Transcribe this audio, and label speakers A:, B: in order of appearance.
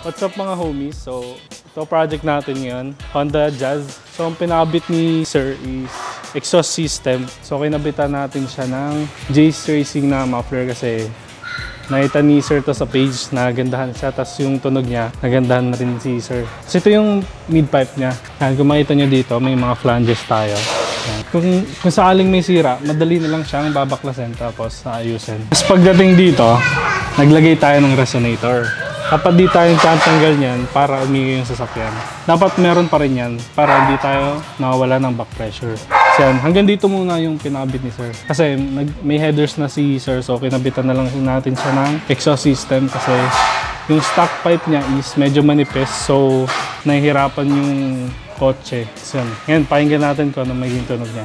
A: What's up mga homies? So, ito project natin ngayon, Honda Jazz. So, ang pinakabit ni Sir is exhaust system. So, kinabitan natin siya ng Jace Racing na muffler kasi nakita ni Sir to sa page, nagandahan siya. Tapos yung tunog niya, nagandahan na rin si Sir. Kasi ito yung mid-pipe niya. Yan, kung makita nyo dito, may mga flanges tayo. Yan. Kung sakaling may sira, madali na lang siyang babaklasin tapos ayusin. Tapos pagdating dito, naglagay tayo ng resonator. Dapat di tayo tatanggal niyan para umingay yung sasakyan. Dapat meron pa rin yan para hindi tayo nawawala ng back pressure. So yan, hanggang dito muna yung pinakabit ni Sir. Kasi may headers na si Sir, so kinabitan na lang natin siya ng exhaust system kasi yung stock pipe niya is medyo manipis, so nahihirapan yung kotse. So yan, pakinggan natin kung ano magiging tunog niya.